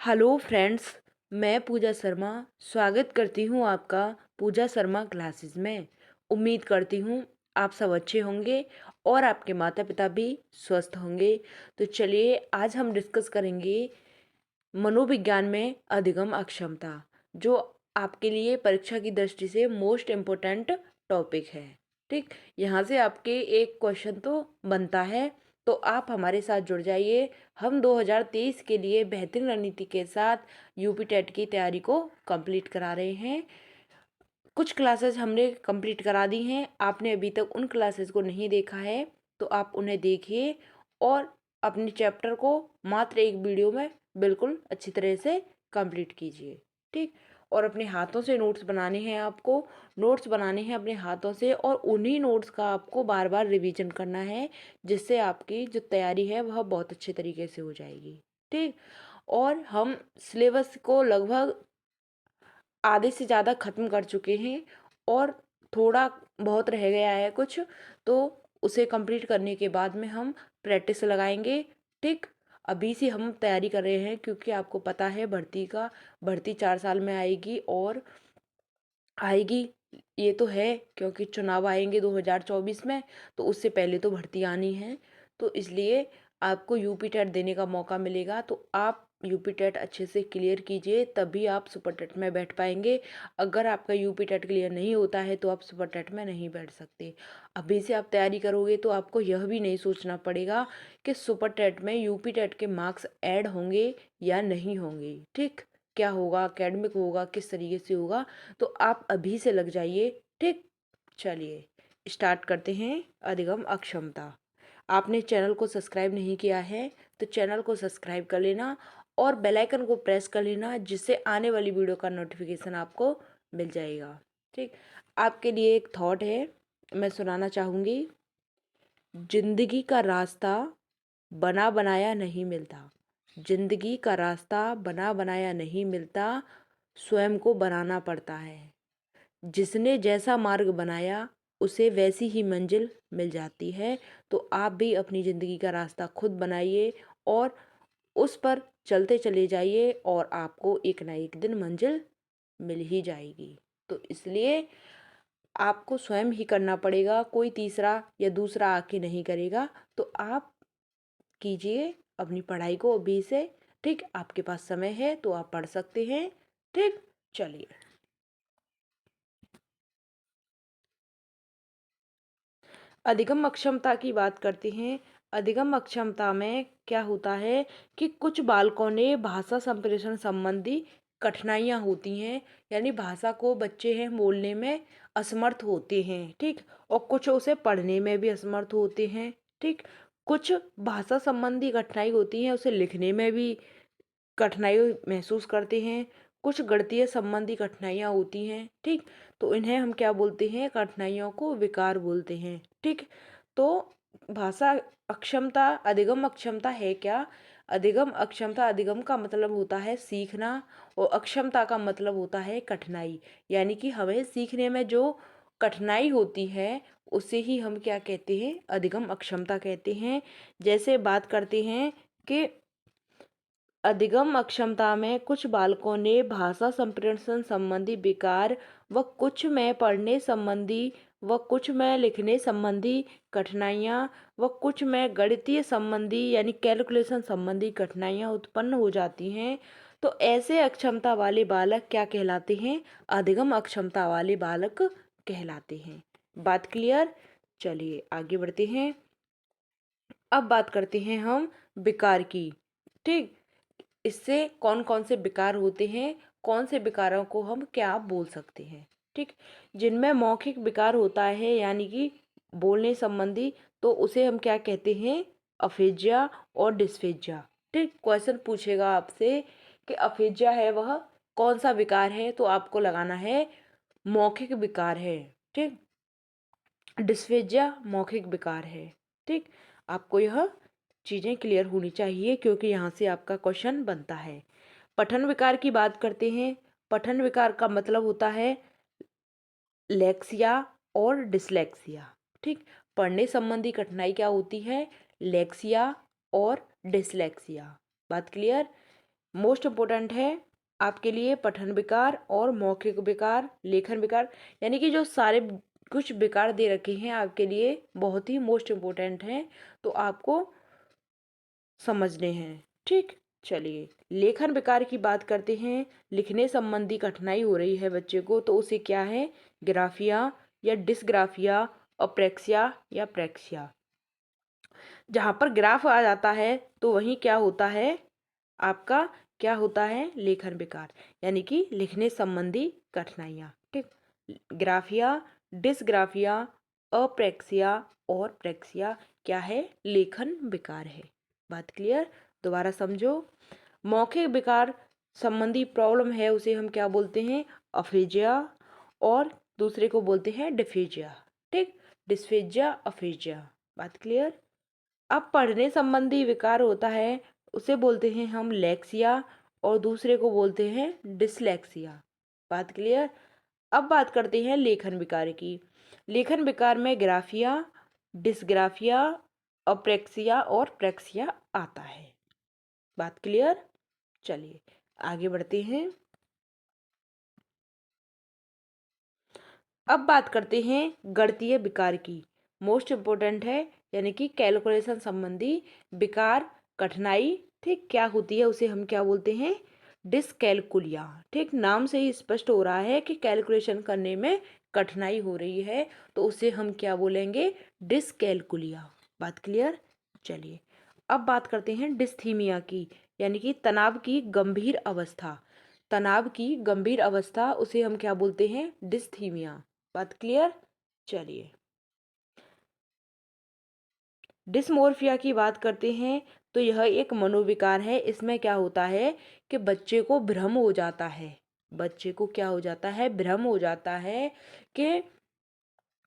Hello friends, मैं पूजा शर्मा स्वागत करती हूँ आपका पूजा शर्मा क्लासेस में। उम्मीद करती हूँ आप सब अच्छे होंगे और आपके माता पिता भी स्वस्थ होंगे। तो चलिए आज हम डिस्कस करेंगे मनोविज्ञान में अधिगम अक्षमता, जो आपके लिए परीक्षा की दृष्टि से मोस्ट इम्पोर्टेंट टॉपिक है। ठीक, यहाँ से आपके एक क्वेश्चन तो बनता है, तो आप हमारे साथ जुड़ जाइए। हम 2023 के लिए बेहतरीन रणनीति के साथ यूपी टेट की तैयारी को कंप्लीट करा रहे हैं। कुछ क्लासेस हमने कंप्लीट करा दी हैं, आपने अभी तक उन क्लासेस को नहीं देखा है तो आप उन्हें देखिए और अपने चैप्टर को मात्र एक वीडियो में बिल्कुल अच्छी तरह से कंप्लीट कीजिए। ठीक, और अपने हाथों से नोट्स बनाने हैं, आपको नोट्स बनाने हैं अपने हाथों से और उन्हीं नोट्स का आपको बार बार रिवीजन करना है, जिससे आपकी जो तैयारी है वह बहुत अच्छे तरीके से हो जाएगी। ठीक, और हम सिलेबस को लगभग आधे से ज़्यादा ख़त्म कर चुके हैं और थोड़ा बहुत रह गया है कुछ, तो उसे कंप्लीट करने के बाद में हम प्रैक्टिस लगाएंगे। ठीक, अभी से हम तैयारी कर रहे हैं क्योंकि आपको पता है भर्ती 4 साल में आएगी और आएगी, ये तो है क्योंकि चुनाव आएंगे 2024 में, तो उससे पहले तो भर्ती आनी है। तो इसलिए आपको यूपी टेट देने का मौका मिलेगा, तो आप यूपी टेट अच्छे से क्लियर कीजिए, तभी आप सुपर टेट में बैठ पाएंगे। अगर आपका यूपी टेट क्लियर नहीं होता है तो आप सुपर टेट में नहीं बैठ सकते। अभी से आप तैयारी करोगे तो आपको यह भी नहीं सोचना पड़ेगा कि सुपर टेट में यूपी टेट के मार्क्स ऐड होंगे या नहीं होंगे। ठीक, क्या होगा, एकेडमिक होगा, किस तरीके से होगा, तो आप अभी से लग जाइए। ठीक, चलिए स्टार्ट करते हैं अधिगम अक्षमता। आपने चैनल को सब्सक्राइब नहीं किया है तो चैनल को सब्सक्राइब कर लेना और बेल आइकन को प्रेस कर लेना, जिससे आने वाली वीडियो का नोटिफिकेशन आपको मिल जाएगा। ठीक, आपके लिए एक थॉट है, मैं सुनाना चाहूँगी। जिंदगी का रास्ता बना बनाया नहीं मिलता, जिंदगी का रास्ता बना बनाया नहीं मिलता, स्वयं को बनाना पड़ता है। जिसने जैसा मार्ग बनाया उसे वैसी ही मंजिल मिल जाती है। तो आप भी अपनी ज़िंदगी का रास्ता खुद बनाइए और उस पर चलते चले जाइए और आपको एक ना एक दिन मंजिल मिल ही जाएगी। तो इसलिए आपको स्वयं ही करना पड़ेगा, कोई तीसरा या दूसरा आके नहीं करेगा। तो आप कीजिए अपनी पढ़ाई को अभी से। ठीक, आपके पास समय है तो आप पढ़ सकते हैं। ठीक, चलिए अधिगम अक्षमता की बात करते हैं। अधिगम अक्षमता में क्या होता है कि कुछ बालकों ने भाषा संप्रेषण संबंधी कठिनाइयाँ होती हैं, यानी भाषा को बच्चे हैं बोलने में असमर्थ होते हैं। ठीक, और कुछ उसे पढ़ने में भी असमर्थ होते हैं। ठीक, कुछ भाषा संबंधी कठिनाई होती है, उसे लिखने में भी कठिनाई महसूस करते हैं। कुछ गणितीय संबंधी कठिनाइयाँ होती हैं। ठीक, तो इन्हें हम क्या बोलते हैं, कठिनाइयों को विकार बोलते हैं। ठीक, तो भाषा अक्षमता अधिगम अक्षमता है क्या? अधिगम अक्षमता, अधिगम का मतलब होता है सीखना और अक्षमता का मतलब होता है कठिनाई, यानी कि हमें सीखने में जो कठिनाई होती है उसे ही हम क्या कहते हैं, अधिगम अक्षमता कहते हैं। जैसे बात करते हैं कि अधिगम अक्षमता में कुछ बालकों ने भाषा संप्रेषण संबंधी विकार व कुछ में पढ़ने संबंधी व कुछ में लिखने संबंधी कठिनाइयाँ व कुछ में गणितीय संबंधी यानी कैलकुलेशन संबंधी कठिनाइयाँ उत्पन्न हो जाती हैं। तो ऐसे अक्षमता वाले बालक क्या कहलाते हैं? अधिगम अक्षमता वाले बालक कहलाते हैं। बात क्लियर? चलिए आगे बढ़ते हैं। अब बात करते हैं हम विकार की। ठीक, इससे कौन कौन से विकार होते हैं, कौन से विकारों को हम क्या बोल सकते हैं। ठीक, जिनमें मौखिक विकार होता है यानी कि बोलने संबंधी, तो उसे हम क्या कहते हैं, अफेजिया और डिस्फेजिया। ठीक, क्वेश्चन पूछेगा आपसे कि अफेजिया है वह कौन सा विकार है, तो आपको लगाना है मौखिक विकार है। ठीक, डिस्फेजिया मौखिक विकार है। ठीक, आपको यह चीज़ें क्लियर होनी चाहिए क्योंकि यहाँ से आपका क्वेश्चन बनता है। पठन विकार की बात करते हैं। पठन विकार का मतलब होता है लेक्सिया और डिसलेक्सिया। ठीक, पढ़ने संबंधी कठिनाई क्या होती है, लेक्सिया और डिसलेक्सिया। बात क्लियर? मोस्ट इम्पोर्टेंट है आपके लिए पठन विकार और मौखिक विकार, लेखन विकार, यानी कि जो सारे कुछ विकार दे रखे हैं आपके लिए बहुत ही मोस्ट इम्पोर्टेंट हैं, तो आपको समझने हैं। ठीक, चलिए लेखन विकार की बात करते हैं। लिखने संबंधी कठिनाई हो रही है बच्चे को, तो उसे क्या है, ग्राफिया या डिसग्राफिया, अप्रेक्सिया या प्रेक्सिया। जहाँ पर ग्राफ आ जाता है तो वहीं क्या होता है, आपका क्या होता है, लेखन विकार, यानी कि लिखने संबंधी कठिनाइयाँ। ठीक, ग्राफिया, डिसग्राफिया, अप्रेक्सिया और प्रेक्सिया क्या है, लेखन विकार है। बात क्लियर, दोबारा समझो। मौखिक विकार संबंधी प्रॉब्लम है उसे हम क्या बोलते हैं, अफेजिया, और दूसरे को बोलते हैं डिफेजिया। ठीक, डिस्फेजिया, अफेजिया। बात क्लियर। अब पढ़ने संबंधी विकार होता है उसे बोलते हैं हम लेक्सिया, और दूसरे को बोलते हैं डिसलेक्सिया। बात क्लियर। अब बात करते हैं लेखन विकार की। लेखन विकार में ग्राफिया, डिसग्राफिया, अप्रेक्सिया और प्रेक्सिया आता है। बात क्लियर, चलिए आगे बढ़ते हैं। अब बात करते हैं गणितीय विकार की। मोस्ट इम्पोर्टेंट है, यानी कि कैलकुलेशन संबंधी विकार, कठिनाई। ठीक, क्या होती है उसे हम क्या बोलते हैं, डिसकैलकुलिया। ठीक, नाम से ही स्पष्ट हो रहा है कि कैलकुलेशन करने में कठिनाई हो रही है, तो उसे हम क्या बोलेंगे, डिसकैलकुलिया। बात क्लियर, चलिए अब बात करते हैं डिस्थीमिया की, यानी कि तनाव की गंभीर अवस्था। तनाव की गंभीर अवस्था उसे हम क्या बोलते हैं, डिस्थीमिया। बात क्लियर, चलिए डिस्मोर्फिया की बात करते हैं, तो यह एक मनोविकार है। इसमें क्या होता है कि बच्चे को भ्रम हो जाता है, बच्चे को क्या हो जाता है, भ्रम हो जाता है कि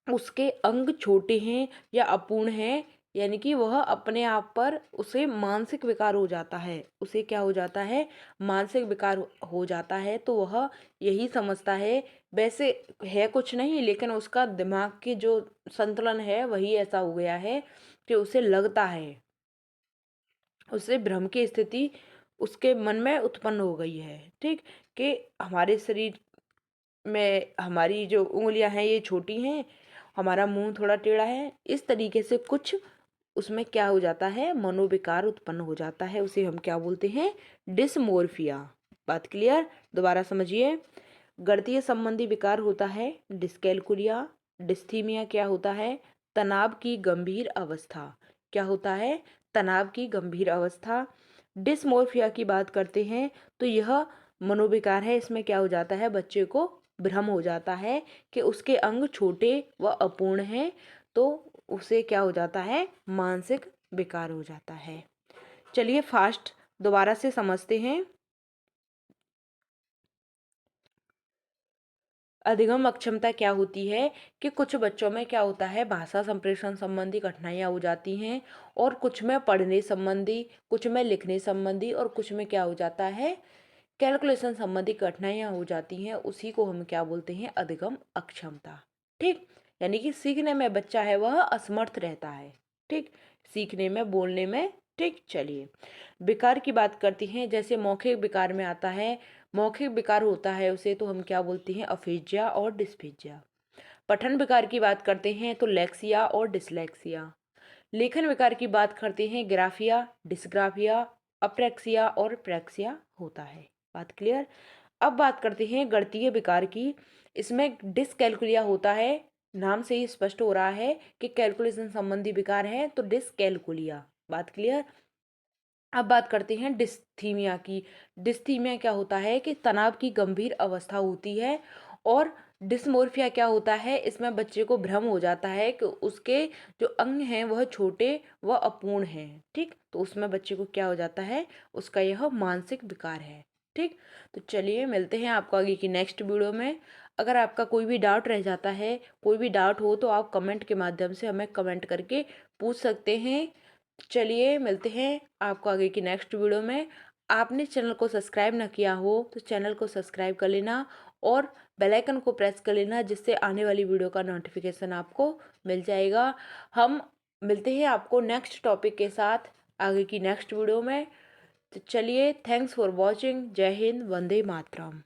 उसके अंग छोटे हैं या अपूर्ण हैं, यानी कि वह अपने आप पर, उसे मानसिक विकार हो जाता है, उसे क्या हो जाता है, मानसिक विकार हो जाता है। तो वह यही समझता है, वैसे है कुछ नहीं, लेकिन उसका दिमाग की जो संतुलन है वही ऐसा हो गया है कि उसे लगता है, उसे भ्रम की स्थिति उसके मन में उत्पन्न हो गई है। ठीक, कि हमारे शरीर में हमारी जो उंगलियां हैं ये छोटी हैं, हमारा मुंह थोड़ा टेढ़ा है, इस तरीके से कुछ उसमें क्या हो जाता है, मनोविकार उत्पन्न हो जाता है, उसे हम क्या बोलते हैं, डिसमोर्फिया। बात क्लियर, दोबारा समझिए। गणितीय संबंधी विकार होता है डिस्कैलकुलिया, डिस्थीमिया क्या होता है, तनाव की गंभीर अवस्था, क्या होता है, तनाव की गंभीर अवस्था। डिसमोर्फिया की बात करते हैं तो यह मनोविकार है, इसमें क्या हो जाता है, बच्चे को भ्रम हो जाता है कि उसके अंग छोटे व अपूर्ण हैं, तो उसे क्या हो जाता है, मानसिक विकार हो जाता है। चलिए फास्ट दोबारा से समझते हैं। अधिगम अक्षमता क्या होती है कि कुछ बच्चों में क्या होता है, भाषा संप्रेषण संबंधी कठिनाइयाँ हो जाती हैं, और कुछ में पढ़ने संबंधी, कुछ में लिखने संबंधी, और कुछ में क्या हो जाता है, कैलकुलेशन संबंधी कठिनाइयाँ हो जाती हैं। उसी को हम क्या बोलते हैं, अधिगम अक्षमता। ठीक, यानी कि सीखने में बच्चा है वह असमर्थ रहता है। ठीक, सीखने में, बोलने में। ठीक, चलिए विकार की बात करती हैं। जैसे मौखिक विकार में आता है, मौखिक विकार होता है उसे तो हम क्या बोलते हैं, अफेजिया और डिस्फेजिया। पठन विकार की बात करते हैं तो लेक्सिया और डिसलेक्सिया। लेखन विकार की बात करते हैं, ग्राफिया, डिस्ग्राफिया, अप्रेक्सिया और प्रेक्सिया होता है। बात क्लियर। अब बात करते हैं गणितीय विकार की। इसमें डिसकैलकुलिया होता है, नाम से ही स्पष्ट हो रहा है कि कैलकुलेशन संबंधी विकार है, तो डिसकैलकुलिया। बात क्लियर। अब बात करते हैं डिस्थीमिया की। डिस्थीमिया क्या होता है कि तनाव की गंभीर अवस्था होती है, और डिस्मोर्फिया क्या होता है, इसमें बच्चे को भ्रम हो जाता है कि उसके जो अंग हैं वह छोटे व अपूर्ण हैं। ठीक, तो उसमें बच्चे को क्या हो जाता है, उसका यह मानसिक विकार है। ठीक, तो चलिए मिलते हैं आपको आगे की नेक्स्ट वीडियो में। अगर आपका कोई भी डाउट रह जाता है, कोई भी डाउट हो, तो आप कमेंट के माध्यम से हमें कमेंट करके पूछ सकते हैं। चलिए मिलते हैं आपको आगे की नेक्स्ट वीडियो में। आपने चैनल को सब्सक्राइब ना किया हो तो चैनल को सब्सक्राइब कर लेना, और बेल आइकन को प्रेस कर लेना, जिससे आने वाली वीडियो का नोटिफिकेशन आपको मिल जाएगा। हम मिलते हैं आपको नेक्स्ट टॉपिक के साथ आगे की नेक्स्ट वीडियो में। तो चलिए, थैंक्स फॉर वॉचिंग। जय हिंद, वंदे मातरम।